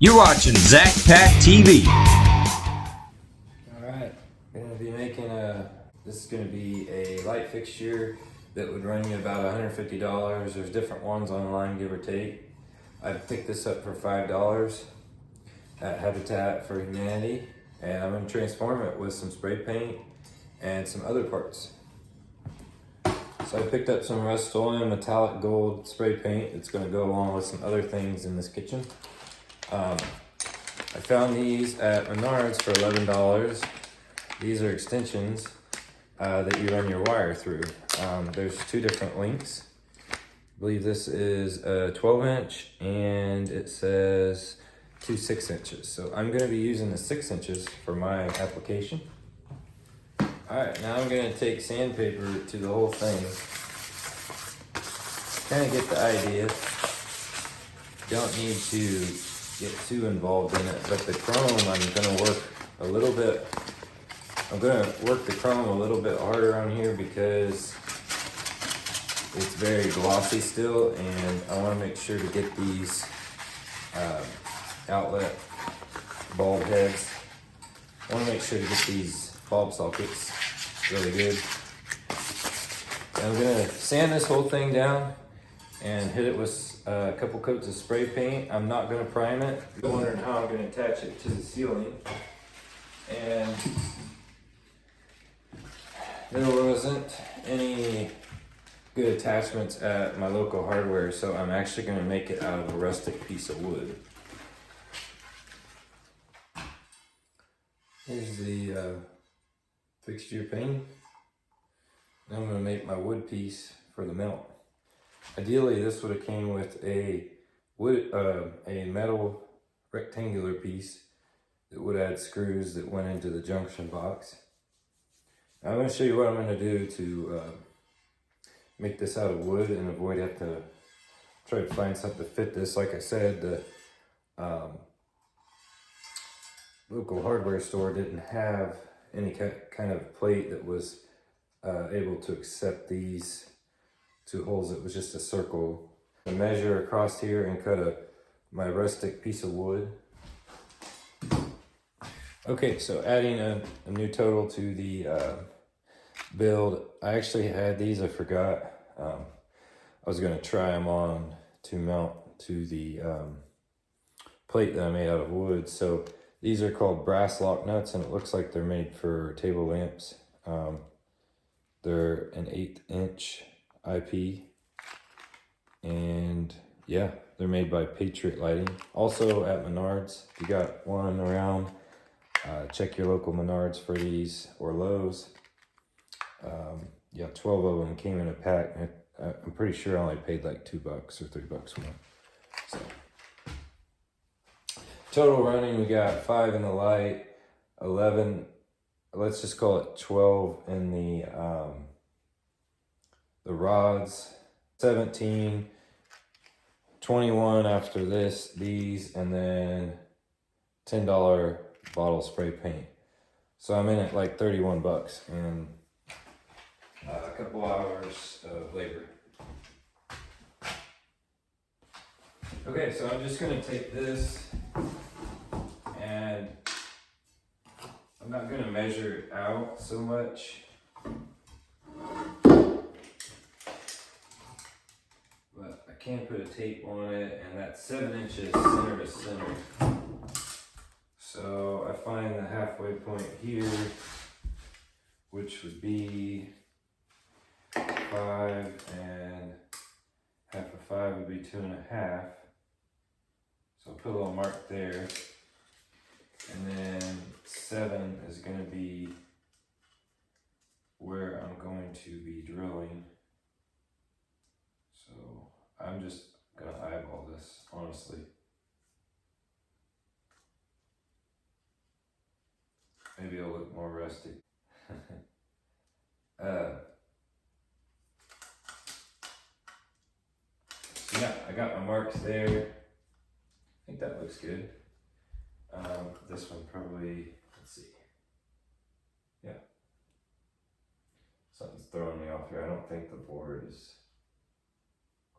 You're watching Zach Pack TV. Alright, I'm going to be making this is going to be a light fixture that would run you about $150. There's different ones online, give or take. I picked this up for $5 at Habitat for Humanity, and I'm going to transform it with some spray paint and some other parts. So I picked up some Rust-Oleum metallic gold spray paint. It's going to go along with some other things in this kitchen. I found these at Menards for $11. These are extensions that you run your wire through. There's two different lengths. I believe this is a 12-inch and it says two 6-inches. So I'm going to be using the 6 inches for my application. Alright, now I'm going to take sandpaper to the whole thing. Kind of get the idea. Don't need to get too involved in it, but the chrome I'm going to work a little bit. I'm going to work the chrome a little bit harder on here because it's very glossy still, and I want to make sure to get these outlet bulb heads. I want to make sure to get these bulb sockets really good. And I'm going to sand this whole thing down and hit it with a couple coats of spray paint. I'm not going to prime it. You're wondering how I'm going to attach it to the ceiling. And there wasn't any good attachments at my local hardware, so I'm actually going to make it out of a rustic piece of wood. Here's the fixture paint. Now I'm going to make my wood piece for the melt. Ideally, this would have came with a metal rectangular piece that would add screws that went into the junction box. Now I'm going to show you what I'm going to do to make this out of wood and avoid having to try to find something to fit this. Like I said, the local hardware store didn't have any kind of plate that was able to accept these two holes. It was just a circle. I measure across here and cut my rustic piece of wood. Okay, so adding a new total to the build. I actually had these, I forgot. I was going to try them on to mount to the plate that I made out of wood. So these are called brass lock nuts, and it looks like they're made for table lamps. They're an 1/8-inch IP, and yeah, they're made by Patriot Lighting. Also at Menards, if you got one around, check your local Menards for these, or Lowe's. Yeah, 12 of them came in a pack. I'm pretty sure I only paid like $2 or $3 for them. So total running, we got 5 in the light, 11. Let's just call it 12 in the rods, 17, 21 after these, and then $10 bottle spray paint. So I'm in at like 31 bucks and a couple hours of labor. Okay, so I'm just gonna take this, and I'm not gonna measure it out so much, but I can put a tape on it, and that's 7 inches center to center. So I find the halfway point here, which would be 5, and half of 5 would be 2.5. So I'll put a little mark there. And then 7 is going to be where I'm going to be drilling. So I'm just going to eyeball this, honestly. Maybe it'll look more rustic. So yeah, I got my marks there. I think that looks good. This one probably, let's see. Yeah. Something's throwing me off here. I don't think the board is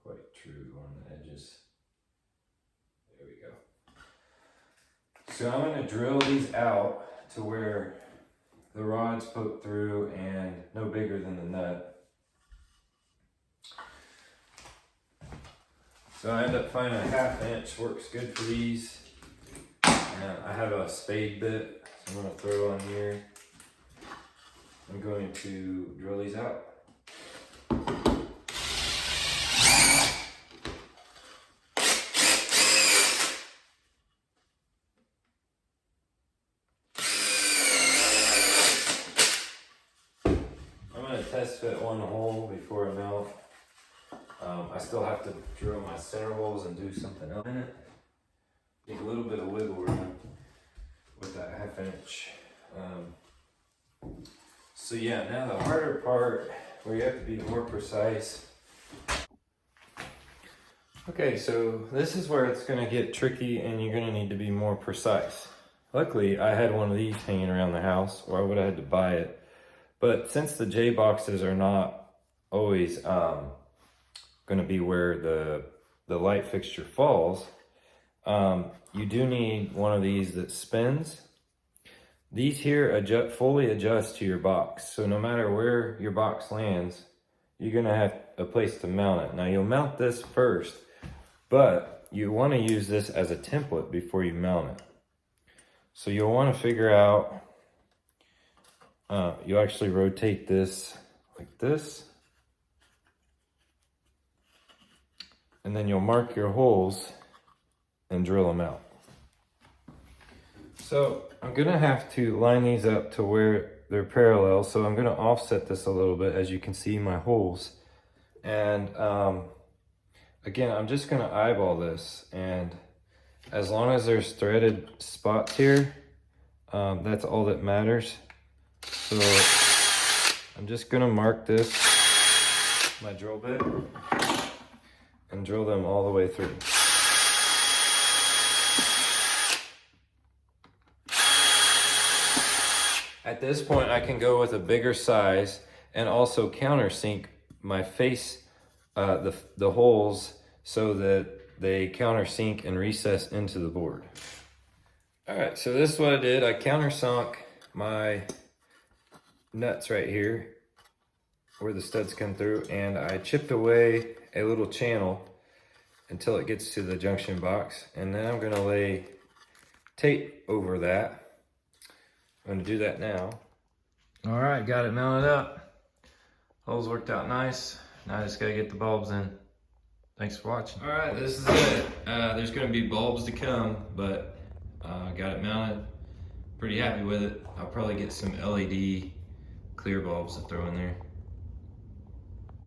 quite true on the edges. There we go. So I'm going to drill these out to where the rods poke through and no bigger than the nut. So I end up finding a 1/2 inch works good for these. And I have a spade bit, so I'm going to throw on here. I'm going to drill these out. Test fit one hole before I melt. I still have to drill my center holes and do something else in it. Take a little bit of wiggle room with that 1/2 inch. So yeah, now the harder part where you have to be more precise. Okay, so this is where it's gonna get tricky and you're gonna need to be more precise. Luckily, I had one of these hanging around the house or I would have had to buy it. But since the J boxes are not always going to be where the light fixture falls, you do need one of these that spins. These here fully adjust to your box. So no matter where your box lands, you're going to have a place to mount it. Now you'll mount this first, but you want to use this as a template before you mount it. So you'll want to figure out, you actually rotate this like this. And then you'll mark your holes and drill them out. So I'm gonna have to line these up to where they're parallel. So I'm gonna offset this a little bit, as you can see my holes. And again, I'm just gonna eyeball this. And as long as there's threaded spots here, that's all that matters. So I'm just gonna mark this, my drill bit, and drill them all the way through. At this point, I can go with a bigger size and also countersink my face, the holes, so that they countersink and recess into the board. All right, so this is what I did. I countersunk my nuts right here where the studs come through, and I chipped away a little channel until it gets to the junction box, and then I'm going to lay tape over that. I'm going to do that now. All right, got it mounted up. Holes worked out nice. Now I just got to get the bulbs in. Thanks for watching. All right, this is it. There's going to be bulbs to come, but got it mounted. Pretty happy with it. I'll probably get some LED clear bulbs to throw in there.